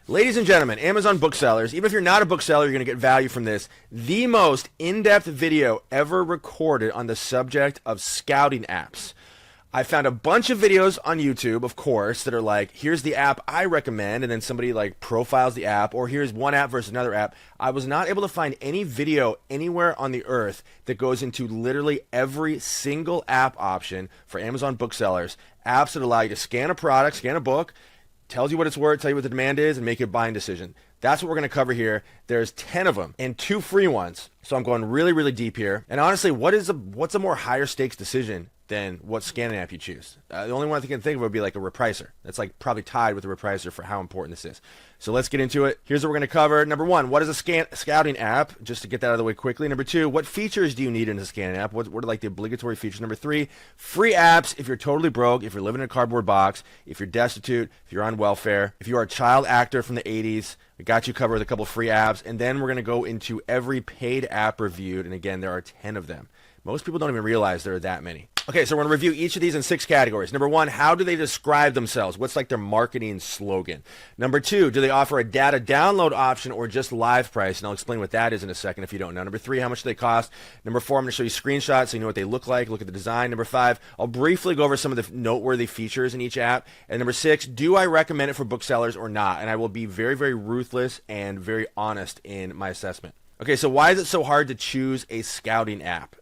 Ladies and gentlemen, Amazon booksellers, even if you're not a bookseller, you're going to get value from this. The most in-depth video ever recorded on the subject of scouting apps. I found a bunch of videos on YouTube, of course, that are like, here's the app I recommend, and then somebody like profiles the app, or here's one app versus another app. I was not able to find any video anywhere on the earth that goes into literally every single app option for Amazon booksellers. Apps that allow you to scan a product, scan a book, tells you what it's worth, tell you what the demand is, and make a buying decision. That's what we're going to cover here. There's 10 of them and 2 free ones. So I'm going really, really deep here. And honestly, what's a more higher stakes decision than what scanning app you choose? The only one I can think of would be like a repricer. That's like probably tied with a repricer for how important this is. So let's get into it. Here's what we're going to cover. Number 1, what is a scouting app? Just to get that out of the way quickly. Number 2, what features do you need in a scanning app? What are like the obligatory features? Number 3, free apps if you're totally broke, if you're living in a cardboard box, if you're destitute, if you're on welfare, if you are a child actor from the 80s. We got you covered with a couple free apps, and then we're going to go into every paid app reviewed, and again, there are 10 of them. Most people don't even realize there are that many. Okay, so we're going to review each of these in 6 categories. Number 1, how do they describe themselves? What's like their marketing slogan? Number 2, do they offer a data download option or just live price? And I'll explain what that is in a second if you don't know. Number 3, how much do they cost? Number 4, I'm going to show you screenshots so you know what they look like. Look at the design. Number 5, I'll briefly go over some of the noteworthy features in each app. And number 6, do I recommend it for booksellers or not? And I will be very, very ruthless and very honest in my assessment. Okay, so why is it so hard to choose a scouting app?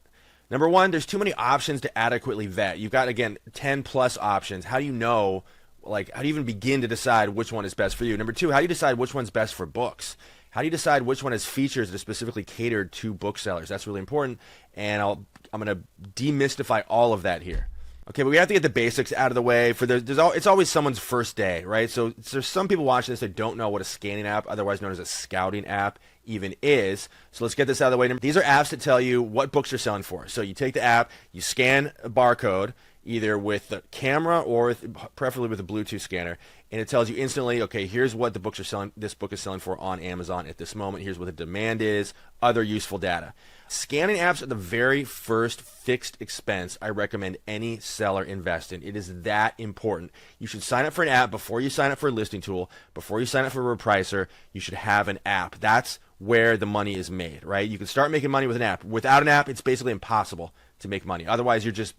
Number 1, there's too many options to adequately vet. You've got, again, 10 plus options. How do you know, like, how do you even begin to decide which one is best for you? Number 2, how do you decide which one's best for books? How do you decide which one has features that are specifically catered to booksellers? That's really important, and I'm going to demystify all of that here. Okay, but we have to get the basics out of the way. It's always someone's first day, right? So there's some people watching this that don't know what a scanning app, otherwise known as a scouting app, even is. So let's get this out of the way. These are apps that tell you what books are selling for. So you take the app, you scan a barcode, either with the camera or preferably with a Bluetooth scanner, and it tells you instantly, okay, here's what the books are selling. This book is selling for on Amazon at this moment. Here's what the demand is, other useful data. Scanning apps are the very first fixed expense I recommend any seller invest in. It is that important. You should sign up for an app before you sign up for a listing tool, before you sign up for a repricer. You should have an app. That's where the money is made, right? You can start making money with an app. Without an app, it's basically impossible to make money. Otherwise, you're just,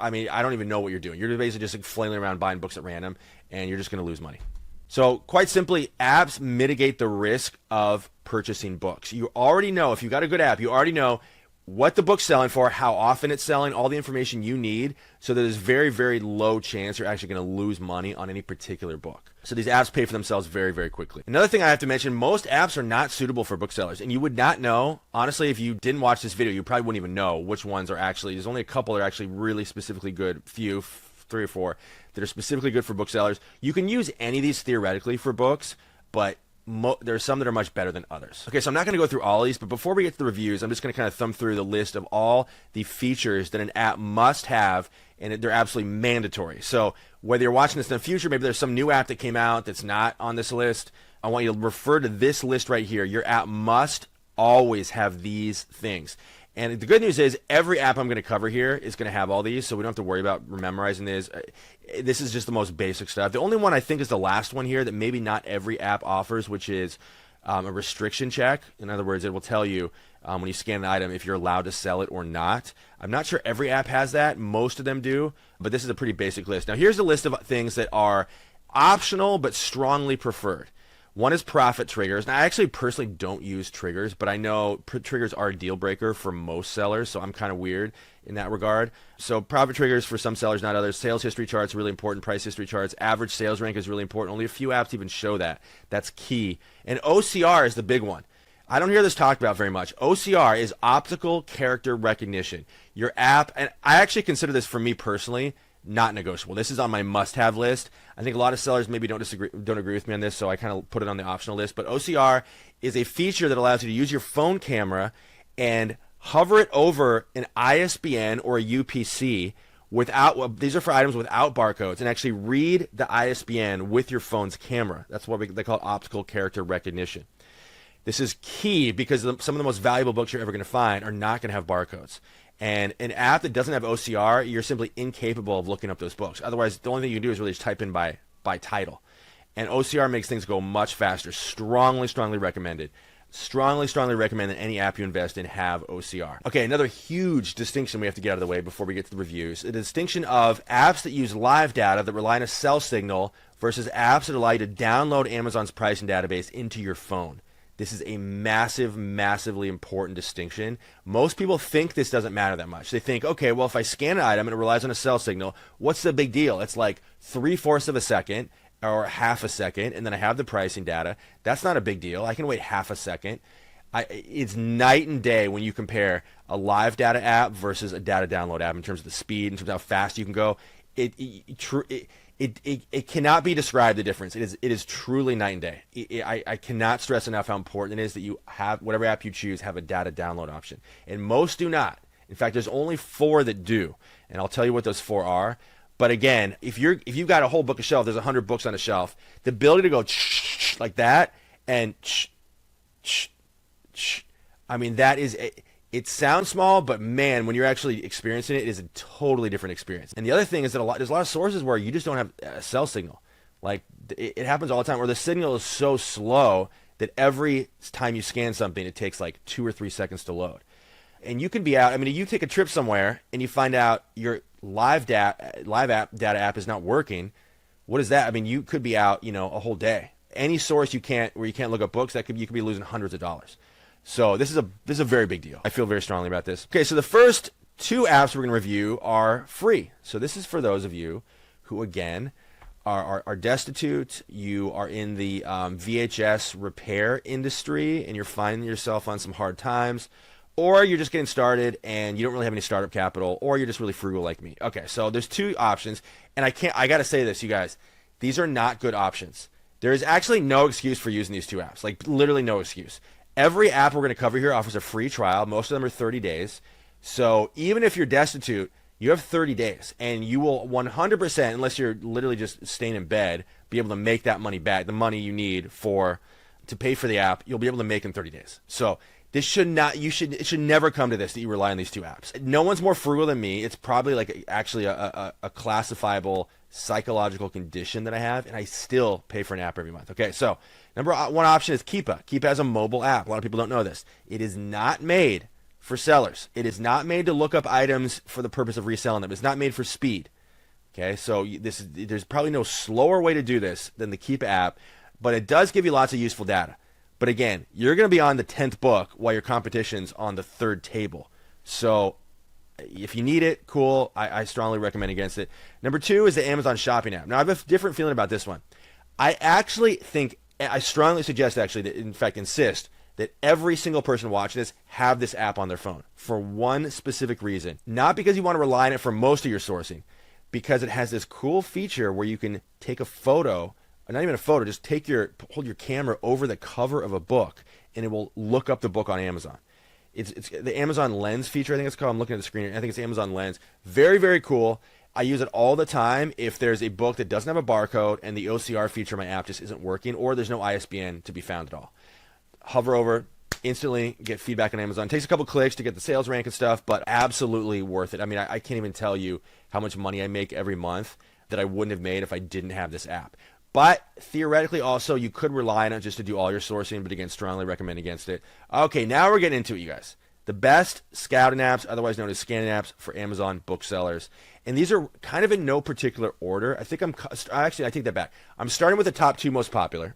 I don't even know what you're doing. You're basically just like flailing around buying books at random, and you're just going to lose money. So quite simply, apps mitigate the risk of purchasing books. You already know, if you've got a good app, you already know what the book's selling for, how often it's selling, all the information you need, so that there's very, very low chance you're actually going to lose money on any particular book. So these apps pay for themselves very, very quickly. Another thing I have to mention, most apps are not suitable for booksellers, and you would not know, honestly, if you didn't watch this video, you probably wouldn't even know which ones are actually, there's only a couple that are actually really specifically good, 3 or 4, that are specifically good for booksellers. You can use any of these theoretically for books, but there's some that are much better than others. Okay, so I'm not going to go through all of these, but before we get to the reviews, I'm just going to kind of thumb through the list of all the features that an app must have, and they're absolutely mandatory. So whether you're watching this in the future, maybe there's some new app that came out that's not on this list, I want you to refer to this list right here. Your app must always have these things. And the good news is every app I'm going to cover here is going to have all these, so we don't have to worry about memorizing this. This is just the most basic stuff. The only one I think is the last one here that maybe not every app offers, which is a restriction check. In other words, it will tell you when you scan an item if you're allowed to sell it or not. I'm not sure every app has that. Most of them do, but this is a pretty basic list. Now here's a list of things that are optional but strongly preferred. One is profit triggers. Now, I actually personally don't use triggers, but I know triggers are a deal breaker for most sellers, so I'm kind of weird in that regard. So profit triggers for some sellers, not others. Sales history charts, really important. Price history charts. Average sales rank is really important. Only a few apps even show that. That's key. And OCR is the big one. I don't hear this talked about very much. OCR is optical character recognition. Your app, and I actually consider this for me personally, not negotiable. This is on my must-have list. I think a lot of sellers maybe don't agree with me on this, so I kind of put it on the optional list. But OCR is a feature that allows you to use your phone camera and hover it over an ISBN or a UPC without, these are for items without barcodes, and actually read the ISBN with your phone's camera. That's what they call it, optical character recognition. This is key because some of the most valuable books you're ever going to find are not going to have barcodes. And an app that doesn't have OCR, you're simply incapable of looking up those books. Otherwise, the only thing you can do is really just type in by title. and OCR makes things go much faster. Strongly recommended. Strongly recommend that any app you invest in have OCR. Okay, another huge distinction we have to get out of the way before we get to the reviews. The distinction of apps that use live data that rely on a cell signal versus apps that allow you to download Amazon's pricing database into your phone. This is a massively important distinction. Most people think this doesn't matter that much. They think, okay, well, if I scan an item and it relies on a cell signal, what's the big deal? It's like 3/4 of a second or half a second, and then I have the pricing data. That's not a big deal. I can wait half a second. It's night and day when you compare a live data app versus a data download app in terms of the speed, in terms of how fast you can go. It cannot be described, the difference. It is truly night and day. I cannot stress enough how important it is that you have, whatever app you choose, have a data download option. And most do not. In fact, there's only 4 that do. And I'll tell you what those 4 are. But again, if you've got a whole book shelf, there's 100 books on a shelf, the ability to go like that and I mean, that is, it sounds small, but man, when you're actually experiencing it, it is a totally different experience. And the other thing is that there's a lot of sources where you just don't have a cell signal. Like, it happens all the time where the signal is so slow that every time you scan something, it takes like 2 or 3 seconds to load. And you can be out, I mean, you take a trip somewhere and you find out your live app data app is not working. What is that? I mean, you could be out, a whole day. Any source where you can't look up books, you could be losing hundreds of dollars. So this is a very big deal. I feel very strongly about this. Okay, so the first 2 apps we're going to review are free. So this is for those of you who, again, are destitute. You are in the VHS repair industry and you're finding yourself on some hard times. Or you're just getting started and you don't really have any startup capital, or you're just really frugal like me. Okay, so there's 2 options, and I got to say this, you guys. These are not good options. There is actually no excuse for using these 2 apps, like literally no excuse. Every app we're going to cover here offers a free trial. Most of them are 30 days. So even if you're destitute, you have 30 days, and you will 100%, unless you're literally just staying in bed, be able to make that money back, the money you need to pay for the app, you'll be able to make in 30 days. So it should never come to this, that you rely on these 2 apps. No one's more frugal than me. It's probably like actually a classifiable psychological condition that I have, and I still pay for an app every month. Okay, so number 1 option is Keepa. Keepa has a mobile app. A lot of people don't know this. It is not made for sellers. It is not made to look up items for the purpose of reselling them. It's not made for speed. Okay, so there's probably no slower way to do this than the Keepa app, but it does give you lots of useful data. But again, you're going to be on the 10th book while your competition's on the 3rd table. So if you need it, cool. I strongly recommend against it. Number 2 is the Amazon shopping app. Now, I have a different feeling about this one. I strongly suggest, actually, that, in fact, insist that every single person watching this have this app on their phone for one specific reason. Not because you want to rely on it for most of your sourcing, because it has this cool feature where you can take a photo, or not even a photo, just hold your camera over the cover of a book, and it will look up the book on Amazon. It's the Amazon Lens feature, I think it's called. I'm looking at the screen. I think it's Amazon Lens. Very, very cool. I use it all the time if there's a book that doesn't have a barcode and the OCR feature of my app just isn't working, or there's no ISBN to be found at all. Hover over, instantly get feedback on Amazon. It takes a couple clicks to get the sales rank and stuff, but absolutely worth it. I mean, I can't even tell you how much money I make every month that I wouldn't have made if I didn't have this app. But theoretically, also, you could rely on it just to do all your sourcing, but again, strongly recommend against it. Okay, now we're getting into it, you guys. The best scouting apps, otherwise known as scanning apps for Amazon booksellers. And these are kind of in no particular order. I take that back. I'm starting with the top 2 most popular.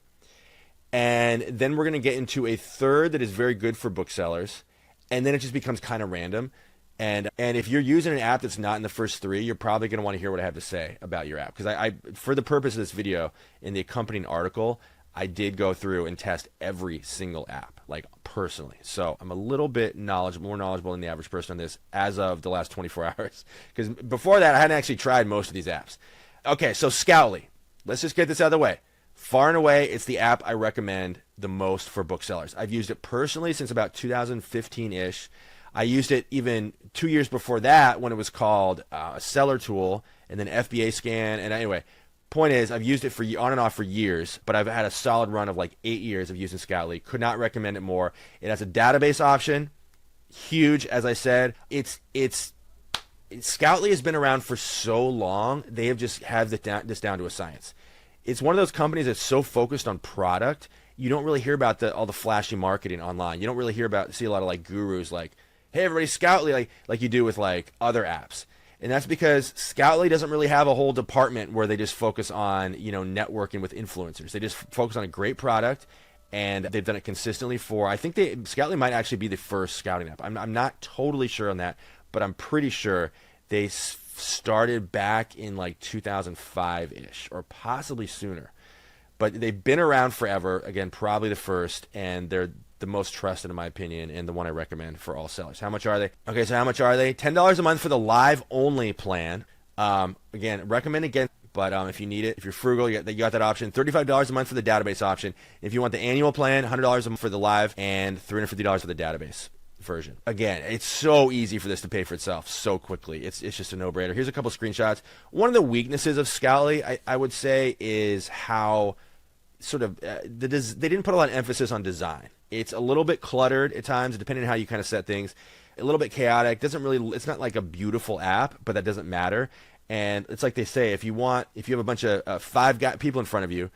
And then we're going to get into a third that is very good for booksellers. And then it just becomes kind of random. And if you're using an app that's not in the first 3, you're probably going to want to hear what I have to say about your app. Because I for the purpose of this video, in the accompanying article, I did go through and test every single app, like personally. So I'm a little bit more knowledgeable than the average person on this as of the last 24 hours. Because before that, I hadn't actually tried most of these apps. Okay, so Scoutly. Let's just get this out of the way. Far and away, it's the app I recommend the most for booksellers. I've used it personally since about 2015-ish. I used it even 2 years before that when it was called a seller tool, and then FBA scan. And anyway, point is, I've used it for on and off for years, but I've had a solid run of like 8 years of using Scoutly. Could not recommend it more. It has a database option, huge, as I said. Scoutly has been around for so long; they have just had this down to a science. it's one of those companies that's so focused on product, you don't really hear about all the flashy marketing online. You don't really see a lot of like gurus like, hey, everybody, Scoutly, like you do with like other apps. And that's because Scoutly doesn't really have a whole department where they just focus on, networking with influencers. They just focus on a great product, and they've done it consistently I think Scoutly might actually be the first scouting app. I'm not totally sure on that, but I'm pretty sure they started back in like 2005-ish or possibly sooner. But they've been around forever. Again, probably the first, and they're the most trusted in my opinion, and the one I recommend for all sellers. How much are they? Okay, so how much are they? $10 a month for the live only plan. Again, recommend again, but if you need it, if you're frugal, you got that option. $35 a month for the database option. If you want the annual plan, $100 a month for the live, and $350 for the database version. Again, it's so easy for this to pay for itself so quickly. It's just a no-brainer. Here's a couple screenshots. One of the weaknesses of Scoutly, I would say, is how sort of they didn't put a lot of emphasis on design. It's a little bit cluttered at times, depending on how you kind of set things. A little bit chaotic. It's not like a beautiful app, but that doesn't matter. And it's like they say, if you have a bunch of people in front of you,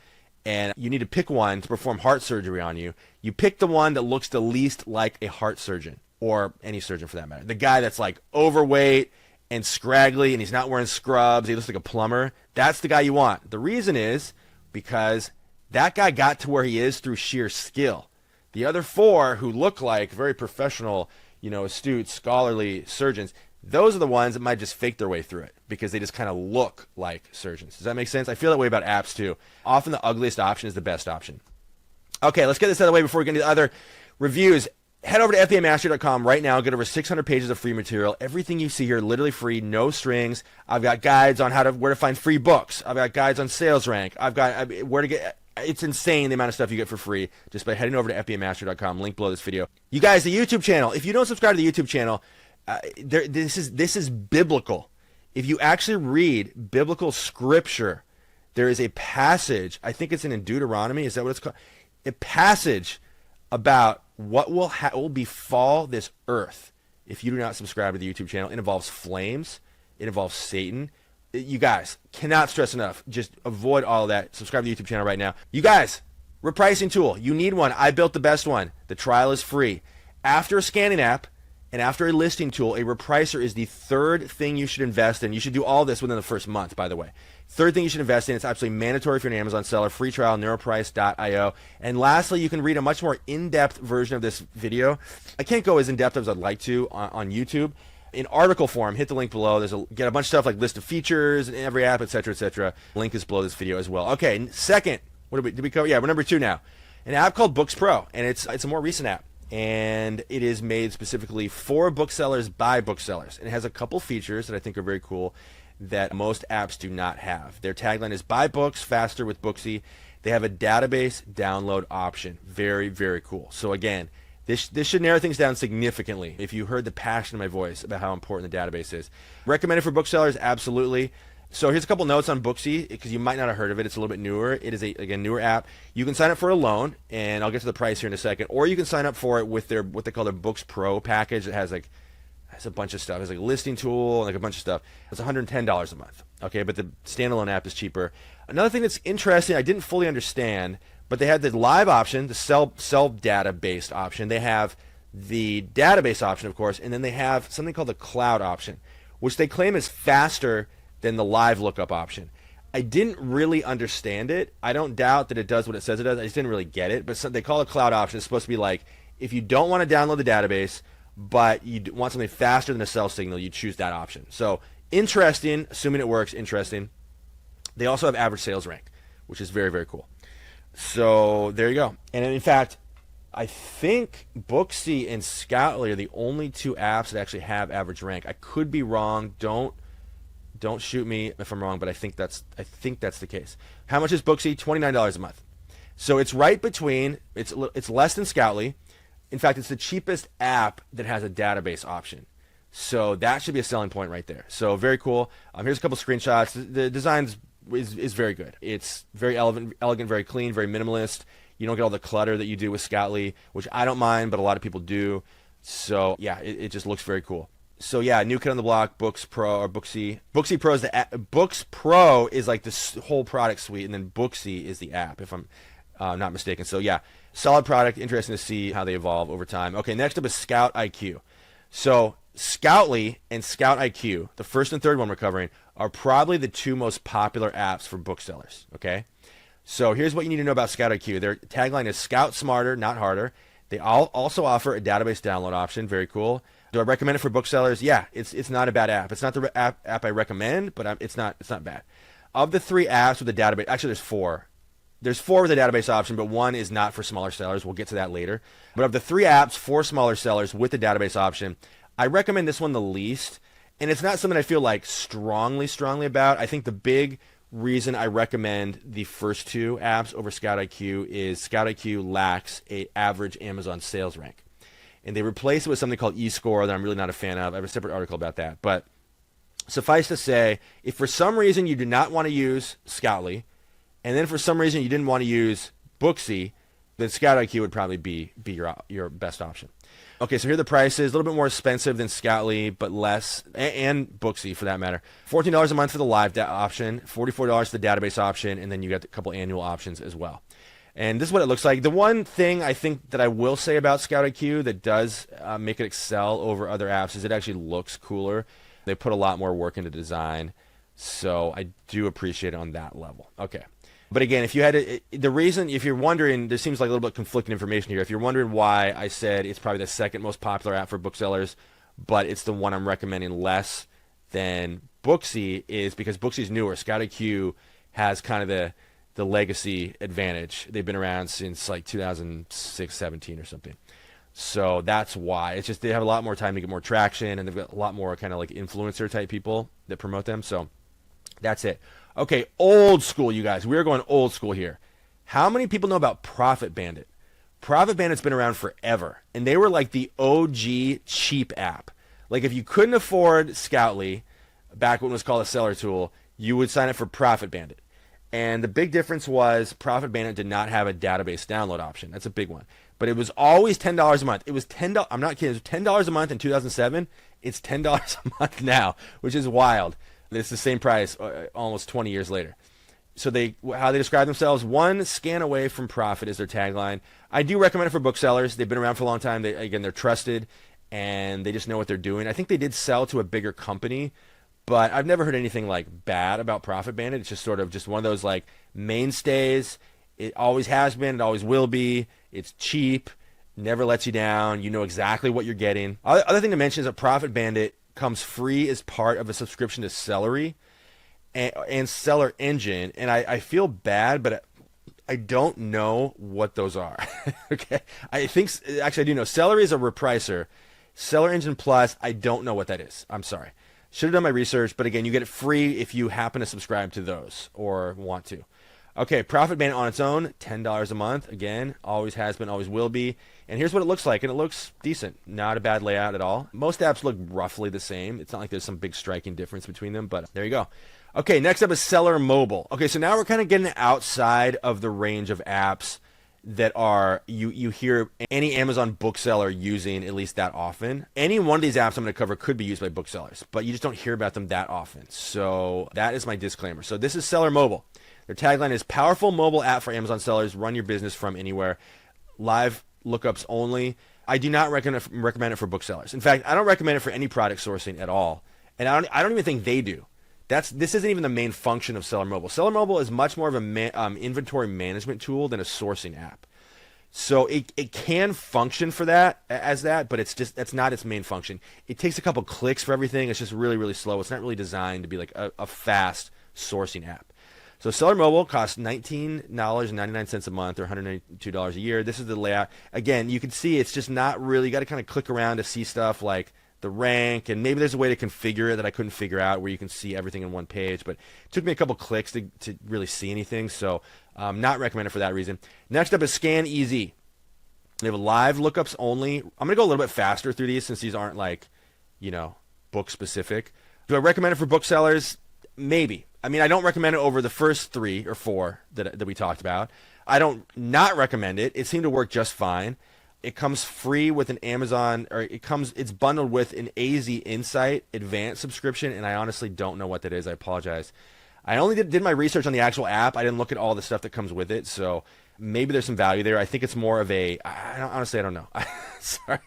and you need to pick one to perform heart surgery on you, you pick the one that looks the least like a heart surgeon, or any surgeon for that matter. The guy that's like overweight and scraggly, and he's not wearing scrubs, he looks like a plumber. That's the guy you want. The reason is because that guy got to where he is through sheer skill. The other four who look like very professional, astute, scholarly surgeons, those are the ones that might just fake their way through it because they just kind of look like surgeons. Does that make sense? I feel that way about apps too. Often the ugliest option is the best option. Okay, let's get this out of the way before we get into the other reviews. Head over to FBAmastery.com right now. Get over 600 pages of free material. Everything you see here, literally free, no strings. I've got guides on where to find free books. I've got guides on sales rank. I've got where to get. It's insane the amount of stuff you get for free just by heading over to FBAmastery.com. Link below this video. You guys, the YouTube channel. If you don't subscribe to the YouTube channel, this is biblical. If you actually read biblical scripture, there is a passage. I think it's in Deuteronomy. Is that what it's called? A passage about what will befall this earth if you do not subscribe to the YouTube channel. It involves flames. It involves Satan. You guys, cannot stress enough. Just avoid all of that. Subscribe to the YouTube channel right now. You guys, repricing tool. You need one. I built the best one. The trial is free. After a scanning app and after a listing tool, a repricer is the third thing you should invest in. You should do all this within the first month, by the way. Third thing you should invest in. It's absolutely mandatory if you're an Amazon seller. Free trial, neuroprice.io. And lastly, you can read a much more in-depth version of this video. I can't go as in-depth as I'd like to on YouTube. In article form, hit the link below. Get a bunch of stuff like list of features in every app, etc., etc. Link is below this video as well. Okay, second, did we cover? Yeah, we're number 2 now. An app called Books Pro, and it's a more recent app, and it is made specifically for booksellers by booksellers. And it has a couple features that I think are very cool that most apps do not have. Their tagline is "Buy books faster with Bookzy." They have a database download option. Very, very cool. So again, This should narrow things down significantly if you heard the passion in my voice about how important the database is. Recommended for booksellers? Absolutely. So here's a couple notes on Bookzy because you might not have heard of it. It's a little bit newer. It is a newer app. You can sign up for a loan, and I'll get to the price here in a second. Or you can sign up for it with what they call their Books Pro package. It has a bunch of stuff. It's like a listing tool and like a bunch of stuff. It's $110 a month. Okay, but the standalone app is cheaper. Another thing that's interesting, I didn't fully understand, but they had the live option, the sell data based option. They have the database option, of course, and then they have something called the cloud option, which they claim is faster than the live lookup option. I didn't really understand it. I don't doubt that it does what it says it does. I just didn't really get it. But they call it cloud option. It's supposed to be like if you don't want to download the database, but you want something faster than a sell signal, you choose that option. So interesting, assuming it works, interesting. They also have average sales rank, which is very, very cool. So there you go. And in fact, I think Bookzy and Scoutly are the only 2 apps that actually have average rank. I could be wrong. Don't shoot me if I'm wrong, but I think that's the case. How much is Bookzy? $29 a month. So it's right between. It's less than Scoutly. In fact, it's the cheapest app that has a database option. So that should be a selling point right there. So very cool. Here's a couple screenshots. The design's is very good. It's very elegant, very clean, very minimalist. You don't get all the clutter that you do with Scoutly, which I don't mind, but a lot of people do. So yeah, it just looks very cool. So yeah, new kid on the block, Books Pro or Bookzy. Bookzy Pro is the app. Books Pro is like this whole product suite, and then Bookzy is the app, if I'm not mistaken. So yeah, solid product. Interesting to see how they evolve over time. Okay, next up is ScoutIQ. So Scoutly and ScoutIQ, the first and third one we're covering, are probably the two most popular apps for booksellers. Okay, so here's what you need to know about ScoutIQ. Their tagline is "Scout smarter, not harder." They also offer a database download option. Very cool. Do I recommend it for booksellers? Yeah, it's not a bad app. It's not the app I recommend, but it's not bad. Of the three apps with a database, actually there's four. There's four with a database option, but one is not for smaller sellers. We'll get to that later. But of the three apps for smaller sellers with the database option, I recommend this one the least. And it's not something I feel like strongly about. I think the big reason I recommend the first two apps over ScoutIQ is ScoutIQ lacks an average Amazon sales rank. And they replace it with something called eScore that I'm really not a fan of. I have a separate article about that. But suffice to say, if for some reason you do not want to use Scoutly, and then for some reason you didn't want to use Bookzy, then ScoutIQ would probably be your best option. Okay, so here are the prices. A little bit more expensive than Scoutly, but less, and Bookzy for that matter. $14 a month for the live option, $44 for the database option, and then you got a couple annual options as well. And this is what it looks like. The one thing I think that I will say about ScoutIQ that does make it excel over other apps is it actually looks cooler. They put a lot more work into design, so I do appreciate it on that level. Okay. But again, if you had to, the reason, if you're wondering, there seems like a little bit conflicting information here. If you're wondering why I said it's probably the second most popular app for booksellers, but it's the one I'm recommending less than Bookzy, is because Bookzy's newer. ScoutIQ has kind of the legacy advantage. They've been around since like 2006, 17 or something. So that's why. It's just they have a lot more time to get more traction, and they've got a lot more kind of like influencer type people that promote them. So that's it. Okay, old school, you guys. We're going old school here. How many people know about Profit Bandit? Profit Bandit's been around forever, and they were like the OG cheap app. Like if you couldn't afford Scoutly, back when it was called a seller tool, you would sign up for Profit Bandit. And the big difference was Profit Bandit did not have a database download option. That's a big one. But it was always $10 a month. It was $10. I'm not kidding. It was $10 a month in 2007. It's $10 a month now, which is wild. It's the same price almost 20 years later. So how they describe themselves, one scan away from profit is their tagline. I do recommend it for booksellers. They've been around for a long time. They're trusted, and they just know what they're doing. I think they did sell to a bigger company, but I've never heard anything like bad about Profit Bandit. It's just sort of just one of those like mainstays. It always has been. It always will be. It's cheap. Never lets you down. You know exactly what you're getting. Other thing to mention is that Profit Bandit comes free as part of a subscription to Celery and Seller Engine, and I feel bad, but I don't know what those are. Okay, I think actually I do know. Celery is a repricer. Seller Engine Plus, I don't know what that is. I'm sorry. Should have done my research, but again, you get it free if you happen to subscribe to those or want to. Okay, Profit Bandit on its own, $10 a month. Again, always has been, always will be. And here's what it looks like, and it looks decent. Not a bad layout at all. Most apps look roughly the same. It's not like there's some big striking difference between them, but there you go. Okay, next up is SellerMobile. Okay, so now we're kind of getting outside of the range of apps that are you hear any Amazon bookseller using at least that often. Any one of these apps I'm going to cover could be used by booksellers, but you just don't hear about them that often. So that is my disclaimer. So this is SellerMobile. Their tagline is powerful mobile app for Amazon sellers. Run your business from anywhere. Live lookups only. I do not recommend it for booksellers. In fact, I don't recommend it for any product sourcing at all. And I don't even think they do. This isn't even the main function of SellerMobile. SellerMobile is much more of a inventory management tool than a sourcing app. So it can function for that but that's not its main function. It takes a couple clicks for everything. It's just really, really slow. It's not really designed to be like a fast sourcing app. So SellerMobile costs $19.99 a month or $192 a year. This is the layout. Again, you can see it's just not really, you got to kind of click around to see stuff like the rank, and maybe there's a way to configure it that I couldn't figure out where you can see everything in one page, but it took me a couple clicks to really see anything, so not recommended for that reason. Next up is ScanEZ. They have live lookups only. I'm going to go a little bit faster through these since these aren't like, book specific. Do I recommend it for booksellers? Maybe. I mean, I don't recommend it over the first 3 or 4 that we talked about. I don't not recommend it. It seemed to work just fine. It comes free with an Amazon, or it's bundled with an AZ Insight Advanced subscription, and I honestly don't know what that is. I apologize. I only did my research on the actual app. I didn't look at all the stuff that comes with it, so maybe there's some value there. I think it's more of a, honestly, I don't know. Sorry.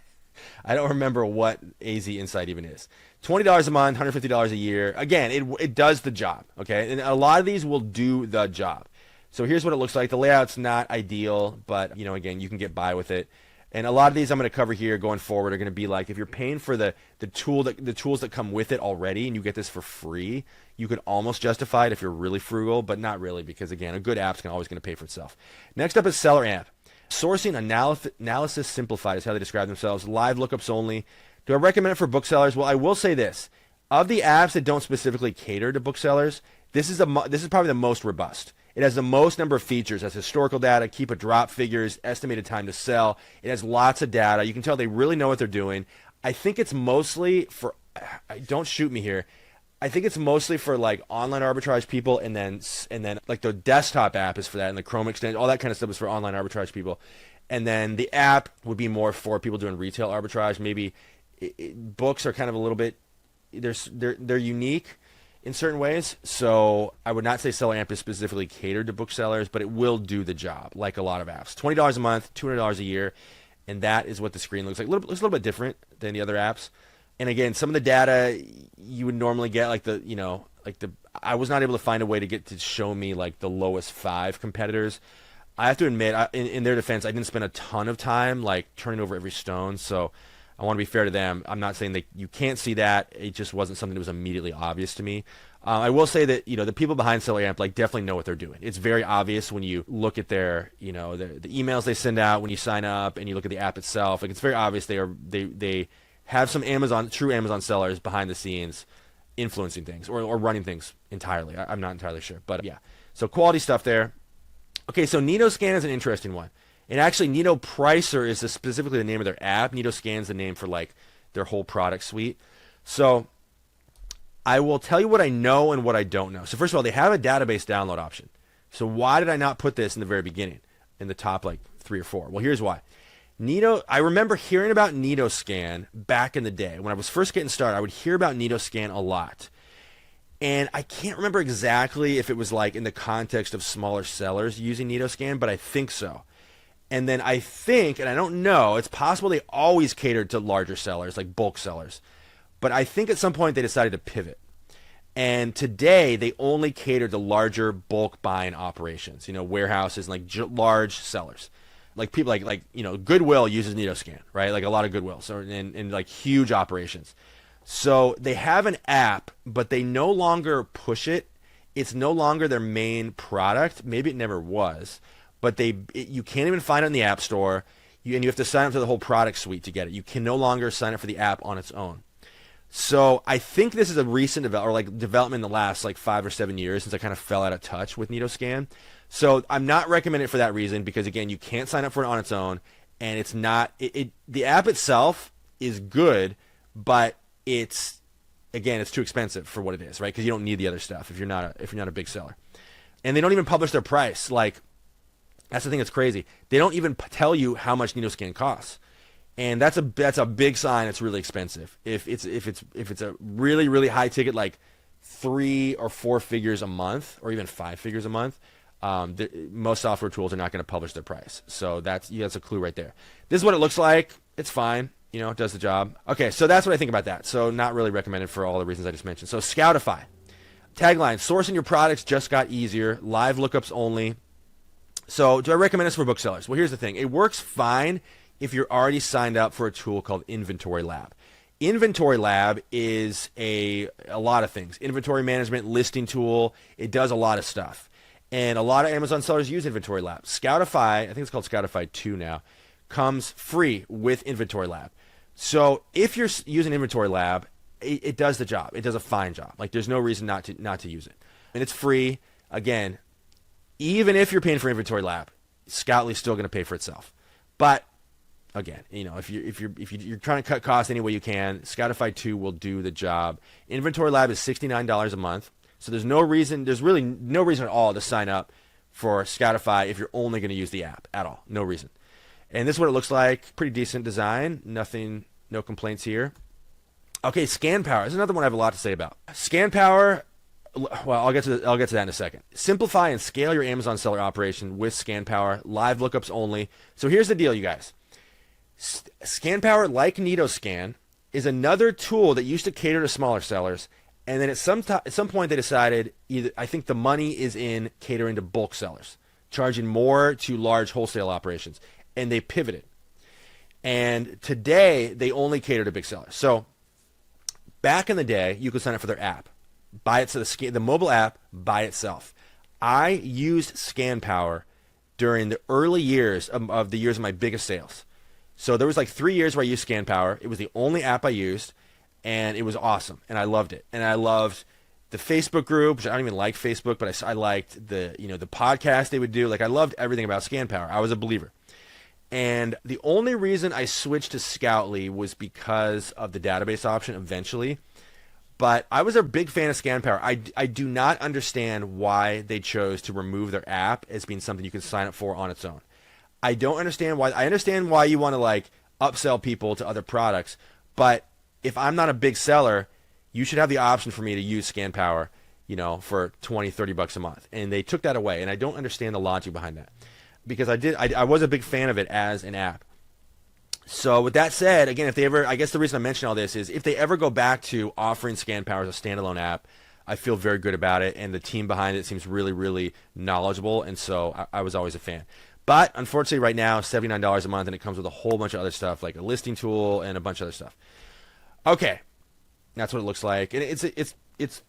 I don't remember what AZ Insight even is. $20 a month, $150 a year. Again, it does the job, okay? And a lot of these will do the job. So here's what it looks like. The layout's not ideal, but, again, you can get by with it. And a lot of these I'm going to cover here going forward are going to be like, if you're paying for the tools that come with it already and you get this for free, you could almost justify it if you're really frugal, but not really, because again, a good app's always going to pay for itself. Next up is SellerAmp. Sourcing analysis simplified is how they describe themselves. Live lookups only. Do I recommend it for booksellers? Well, I will say this. Of the apps that don't specifically cater to booksellers, this is probably the most robust. It has the most number of features. It has historical data, keep a drop figures, estimated time to sell. It has lots of data. You can tell they really know what they're doing. I think it's mostly for, don't shoot me here, I think it's mostly for like online arbitrage people, and then like the desktop app is for that, and the Chrome extension, all that kind of stuff is for online arbitrage people. And then the app would be more for people doing retail arbitrage. Maybe books are kind of a little bit, they're unique in certain ways, so I would not say SellerAmp is specifically catered to booksellers, but it will do the job, like a lot of apps. $20 a month, $200 a year, and that is what the screen looks like. Looks a little bit different than the other apps. And again, some of the data you would normally get, I was not able to find a way to show me like the lowest 5 competitors. I have to admit, in their defense, I didn't spend a ton of time like turning over every stone, so I want to be fair to them. I'm not saying that you can't see that. It just wasn't something that was immediately obvious to me. I will say that the people behind SellerAmp definitely know what they're doing. It's very obvious when you look at their the emails they send out when you sign up, and you look at the app itself. Like, it's very obvious they have some true Amazon sellers behind the scenes influencing things or running things entirely. I'm not entirely sure, but yeah. So quality stuff there. Okay, so NeatoScan is an interesting one. And actually, NeatoPricer is specifically the name of their app. NeatoScan is the name for like their whole product suite. So I will tell you what I know and what I don't know. So first of all, they have a database download option. So why did I not put this in the very beginning, in the top like 3 or 4? Well, here's why. I remember hearing about NeatoScan back in the day. When I was first getting started, I would hear about NeatoScan a lot. And I can't remember exactly if it was like in the context of smaller sellers using NeatoScan, but I think so. And then I think, and I don't know, it's possible they always catered to larger sellers, like bulk sellers. But I think at some point they decided to pivot. And today they only cater to larger bulk buying operations, warehouses, like large sellers. Like people like Goodwill uses NeatoScan, right? Like a lot of Goodwill, so and like huge operations. So they have an app, but they no longer push it. It's no longer their main product. Maybe it never was. But you can't even find it in the App Store, and you have to sign up to the whole product suite to get it. You can no longer sign up for the app on its own. So I think this is a recent development in the last 5 or 7 years, since I kind of fell out of touch with NeatoScan. So I'm not recommending it for that reason, because again, you can't sign up for it on its own, and it's not the app itself is good, but it's too expensive for what it is, right? Because you don't need the other stuff if you're not a big seller, and they don't even publish their price. That's the thing that's crazy. They don't even tell you how much NeatoScan costs, and that's a big sign it's really expensive. If it's a really, really high ticket, like 3 or 4 figures a month, or even 5 figures a month, most software tools are not going to publish their price. So that's a clue right there. This is what it looks like. It's fine. It does the job. Okay, so that's what I think about that. So not really recommended for all the reasons I just mentioned. So ScoutIFy. Tagline: sourcing your products just got easier. Live lookups only. So do I recommend this for booksellers? Well, here's the thing. It works fine if you're already signed up for a tool called Inventory Lab. Inventory Lab is a lot of things. Inventory management, listing tool. It does a lot of stuff. And a lot of Amazon sellers use Inventory Lab. ScoutIFy, I think it's called ScoutIFy 2 now, comes free with Inventory Lab. So if you're using Inventory Lab, it does the job. It does a fine job. There's no reason not to use it. And it's free. Again, even if you're paying for Inventory Lab, Scoutly is still going to pay for itself. But again, if you're trying to cut costs any way you can, ScoutIFy 2 will do the job. Inventory Lab is $69 a month, so there's really no reason at all to sign up for ScoutIFy if you're only going to use the app at all. No reason. And this is what it looks like. Pretty decent design. Nothing, no complaints here. Okay, Scanpower. This is another one I have a lot to say about. Scanpower, well, I'll get to that in a second. Simplify and scale your Amazon seller operation with Scanpower. Live lookups only. So here's the deal, you guys. Scanpower, like NeatoScan, is another tool that used to cater to smaller sellers. And then at some point they decided, I think the money is in catering to bulk sellers, charging more to large wholesale operations. And they pivoted. And today they only cater to big sellers. So back in the day, you could sign up for their app. Buy it to the mobile app by itself. I used Scanpower during the early years of the years of my biggest sales. So there was like 3 years where I used Scanpower. It was the only app I used, and it was awesome, and I loved it. And I loved the Facebook group, which I don't even like Facebook, but I liked the podcast they would do. Like, I loved everything about Scanpower. I was a believer. And the only reason I switched to Scoutly was because of the database option eventually. But I was a big fan of Scanpower. I do not understand why they chose to remove their app as being something you can sign up for on its own. I don't understand why. I understand why you want to like upsell people to other products, but if I'm not a big seller, you should have the option for me to use Scanpower, for $20-$30 a month. And they took that away, and I don't understand the logic behind that, because I was a big fan of it as an app. So with that said, again, if they ever, I guess the reason I mention all this is if they ever go back to offering Scanpower as a standalone app, I feel very good about it, and the team behind it seems really, really knowledgeable, and so I was always a fan. But unfortunately, right now, $79 a month, and it comes with a whole bunch of other stuff, like a listing tool and a bunch of other stuff. Okay, that's what it looks like, and it's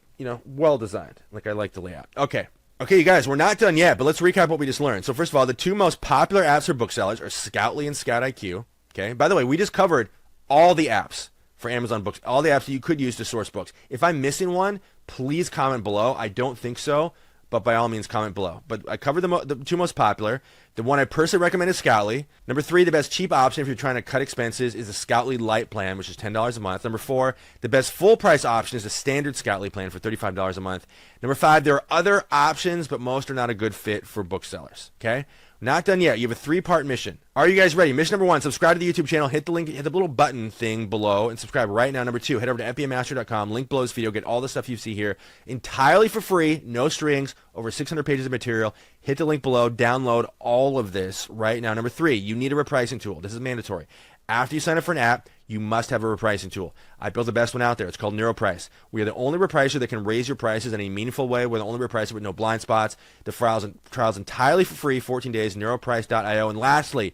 well designed. Like, I like the layout. Okay, you guys, we're not done yet, but let's recap what we just learned. So first of all, the two most popular apps for booksellers are Scoutly and ScoutIQ. Okay. By the way, we just covered all the apps for Amazon Books, all the apps that you could use to source books. If I'm missing one, please comment below. I don't think so, but by all means, comment below. But I covered the two most popular. The one I personally recommend is Scoutly. Number 3, the best cheap option if you're trying to cut expenses is the Scoutly Lite plan, which is $10 a month. Number 4, the best full price option is the standard Scoutly plan for $35 a month. Number 5, there are other options, but most are not a good fit for booksellers. Okay. Not done yet. You have a 3-part mission. Are you guys ready? Mission number 1, subscribe to the YouTube channel. Hit the link, hit the little button thing below, and subscribe right now. Number 2, head over to fbamaster.com. Link below this video. Get all the stuff you see here entirely for free. No strings. Over 600 pages of material. Hit the link below. Download all of this right now. Number 3, you need a repricing tool. This is mandatory. After you sign up for an app, you must have a repricing tool. I built the best one out there. It's called NeuroPrice. We are the only repricer that can raise your prices in a meaningful way. We're the only repricer with no blind spots. The trial's entirely for free, 14 days, neuroprice.io. And lastly,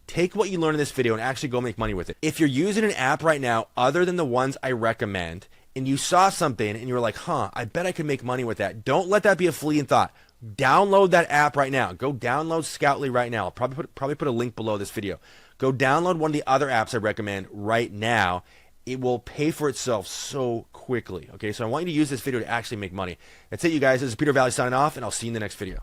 take what you learned in this video and actually go make money with it. If you're using an app right now other than the ones I recommend, and you saw something and you were like, I bet I could make money with that, don't let that be a fleeting thought. Download that app right now. Go download Scoutly right now. I'll probably put a link below this video. Go download one of the other apps I recommend right now. It will pay for itself so quickly. Okay, so I want you to use this video to actually make money. That's it, you guys. This is Peter Valley signing off, and I'll see you in the next video.